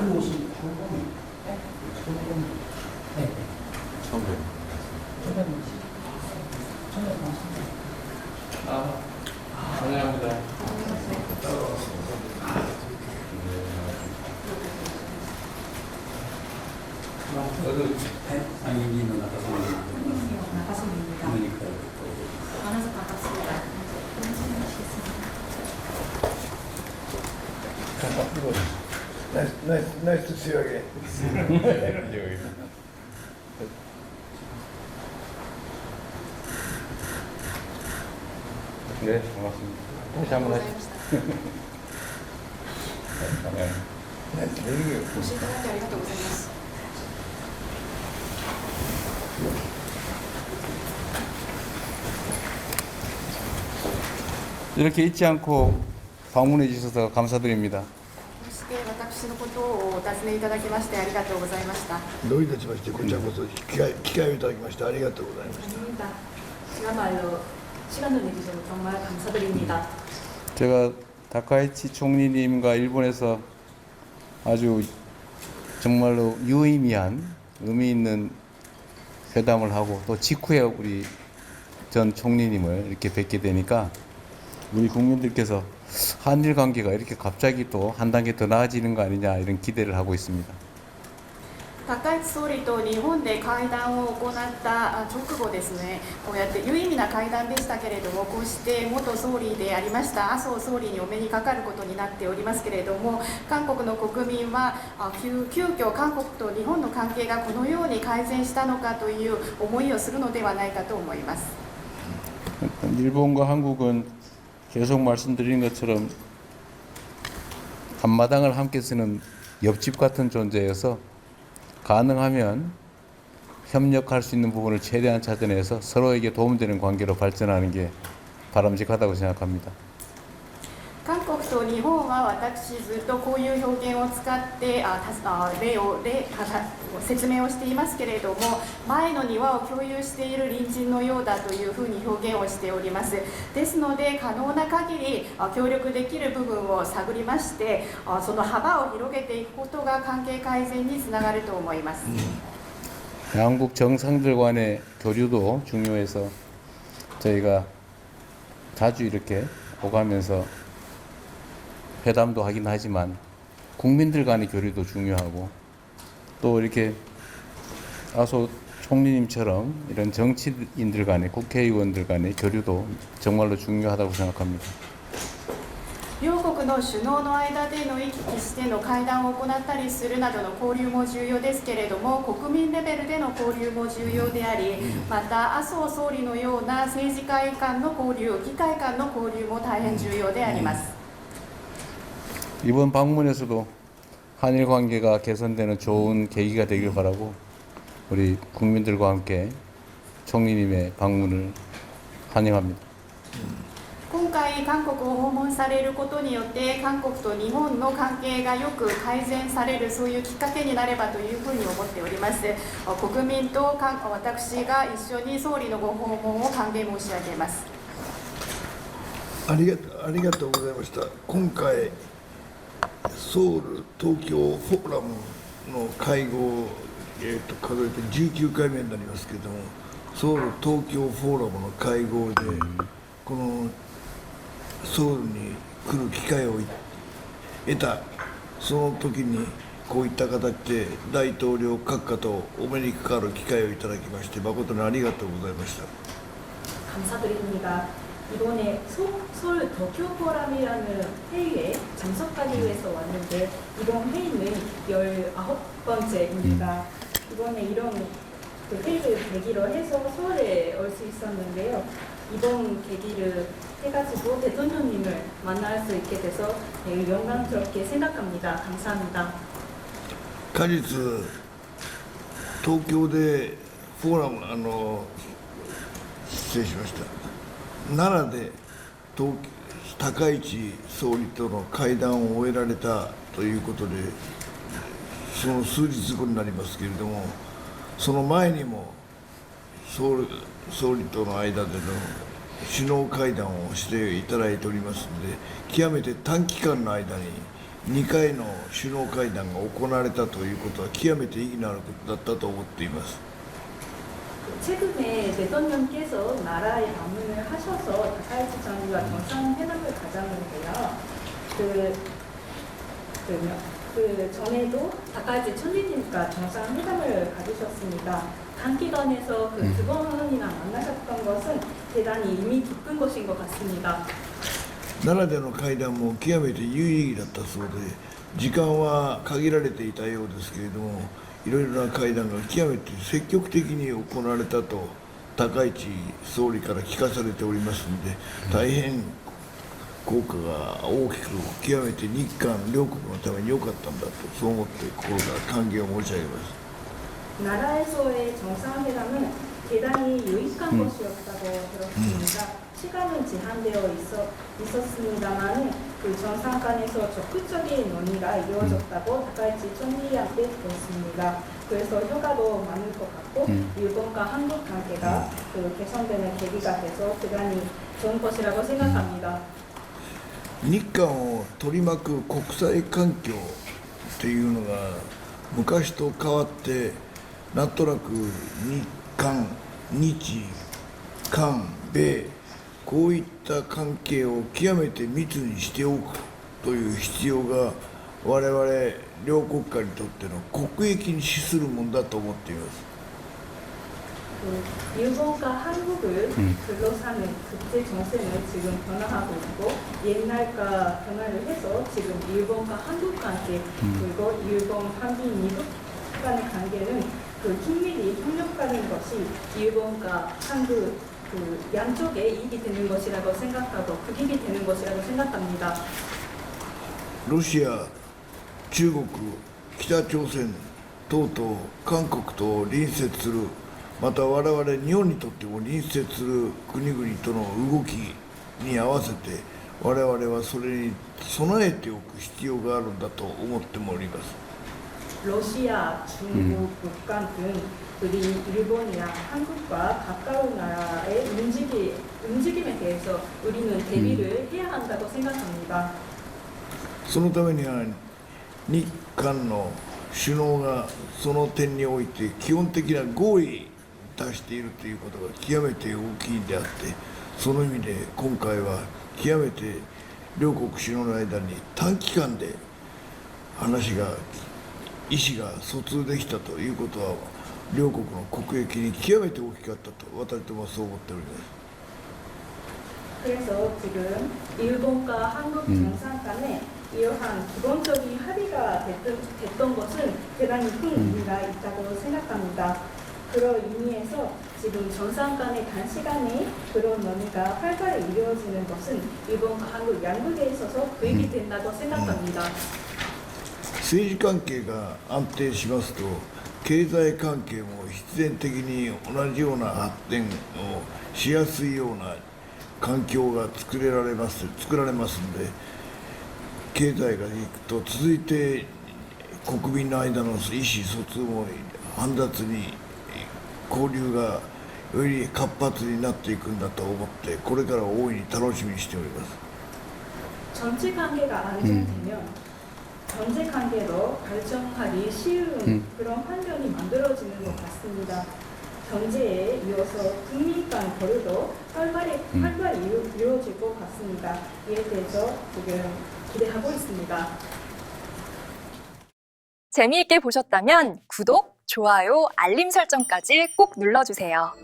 네. 네. 처음 뵙 환영합니다. 상인이는 나가십니다. 그러니까 만나서 반갑습니다. Nice to see you again. 네, 반갑습니다. 다시 한번 하시죠. 네. Nice meeting you. ご視聴いただきありがとうございます。 이렇게 잊지 않고 방문해 주셔서 감사드립니다. こうして私のことをお尋ねいただきましてありがとうございました。どういたしまして、こちらこそ機会をいただきましてありがとうございました。 아닙니다. 시간말로 시간을 내주셔서 정말 감사드립니다. 제가 다카이치 총리님과 일본에서 아주 정말로 유의미한 의미 있는 회담을 하고 또 직후에 우리 전 총리님을 이렇게 뵙게 되니까 우리 국민들께서 한일 관계가 이렇게 갑자기 또 한 단계 더 나아지는 거 아니냐 이런 기대를 하고 있습니다. 高市総理と日本で会談を行った直後ですね、こうやって有意味な会談でしたけれども、こうして元総理でありました麻生総理にお目にかかることになっておりますけれども、韓国の国民は急遽韓国と日本の関係がこのように改善したのかという思いをするのではないかと思います。 일본과 한국은 계속 말씀드린 것처럼 한마당을 함께 쓰는 옆집 같은 존재여서 가능하면 협력할 수 있는 부분을 최대한 찾아내서 서로에게 도움되는 관계로 발전하는 게 바람직하다고 생각합니다. 韓国と日本は私ずっとこういう表現を使って説明をしていますけれども、前の庭を共有している隣人のようだというふうに表現をしております。ですので可能な限り協力できる部分を探りまして、その幅を広げていくことが関係改善につながると思います。 양국 정상들 간의 교류도 중요해서 저희가 자주 이렇게 오가면서 회담도 하긴 하지만 국민들 간의 교류도 중요하고 또 이렇게 아소 총리님처럼 이런 정치인들 간의 국회의원들 간의 교류도 정말로 중요하다고 생각합니다. 両国の首脳の間での行き来しての会談を行ったりするなどの交流も重要ですけれども、国民レベルでの交流も重要であり、また麻生総理のような政治家間の交流、議会間の交流も大変重要であります。 이번 방문에서도 한일 관계가 개선되는 좋은 계기가 되길 바라고 우리 국민들과 함께 총리님의 방문을 환영합니다. 今回韓国を訪問されることによって韓国と日本の関係がよく改善される、そういうきっかけになればというふうに思っております。国民と私が一緒に総理のご訪問を歓迎申し上げます。ありがとうございました。今回ソウル東京フォーラムの会合、数えて19回目になりますけれども、ソウル東京フォーラムの会合でこのソウルに来る機会を得た、その時にこういった形で大統領閣下とお目にかかる機会をいただきまして誠にありがとうございました。 감사드립니다. 이번에 서울 도쿄 포럼이라는 회의에 참석하기 위해서 왔는데 이번 회의는 19번째입니다. 이번에 이런 회의를 계기로 해서 서울에 올 수 있었는데요. 이번 계기를 해가지고 대통령님을 만날 수 있게 돼서 매우 영광스럽게 생각합니다. 감사합니다. 果実東京でフォーラム失礼しました。奈良で高市総理との会談を終えられたということで、その数日後になりますけれども、その前にも総理との間での首脳会談をしていただいておりますので、極めて短期間の間に2回の首脳会談が行われたということは極めて意義のあることだったと思っています。 최근에 대통령께서 나라에 방문을 하셔서 다카이치 총리와 정상회담을 가졌는데요. 그 전에도 다카이치 총리님과 정상회담을 가지셨습니다. 단기간에서 그 두 번이나 만나셨던 것은 대단히 의미 깊은 것인 것 같습니다. 奈良での会談も極めて有意義だったそうで、時間は限られていたようですけれども、いろいろな会談が極めて積極的に行われたと高市総理から聞かされておりますので、大変効果が大きく、極めて日韓両国のために良かったんだと、そう思って心から歓迎を申し上げます。 나라에서의 정상회담은 대단히 유익한 것이었다고 들었습니다. 시간은 제한되어 있었습니다만 그 정상 간에서 적극적인 논의가 이루어졌다고 다카이치 총리한테 들었습니다. 그래서 효과도 많을 것 같고 일본과 한국 관계가 그 개선되는 계기가 돼서 대단히 좋은 것이라고 생각합니다. 日韓を取り巻く国際環境というのが昔と変わって、なんとなく日韓、日韓、米、こういった関係を極めて密にしておくという必要が我々両国家にとっての国益に資するものだと思っています。 일본과 한국을 둘러싸는 국제 정세는 지금 변화하고 있고 옛날과 변화를 해서 지금 일본과 한국 관계 그리고 일본, 한국, 미국 간의 관계는 그 긴밀히 협력하는 것이 일본과 한국 그 양쪽에 이익이 되는 것이라고 생각하고 극익이 되는 것이라고 생각합니다. ロシア、中国、北朝鮮等々韓国と隣接する、また我々日本にとっても隣接する国々との動きに合わせて我々はそれに備えておく必要があるんだと思っております。 러시아, 중국, 북한 등 우리 일본이나 한국과 가까운 나라의 움직임에 대해서 우리는 대비를 해야 한다고 생각합니다. そのためには日韓の首脳がその点において基本的な合意に達しているということが極めて大きいであって、その意味で今回は極めて両国首脳の間に短期間で意思が疎通できたということは両国の国益に極めて大きかったと私どもはそう思っております。 그래서 지금 일본과 한국 정상 간에 이러한 기본적인 합의가 됐던 것은 대단히 큰 의미가 있다고 생각합니다. 그런 의미에서 지금 정상 간의 단시간에 그런 논의가 활발히 이루어지는 것은 일본과 한국 양국에 있어서 도움이 된다고 생각합니다. 政治関係が安定しますと経済関係も必然的に同じような発展をしやすいような環境が作られますので、経済がいくと続いて国民の間の意思疎通も煩雑に交流がより活発になっていくんだと思ってこれから大いに楽しみにしております。 정치 관계가 안정되면 경제 관계로 발전하기 쉬운 그런 환경이 만들어지는 것 같습니다. 경제에 이어서 국민 간 거래도 활발히 이루어질 것 같습니다. 이에 대해서 지금 기대하고 있습니다. 재미있게 보셨다면 구독, 좋아요, 알림 설정까지 꼭 눌러주세요.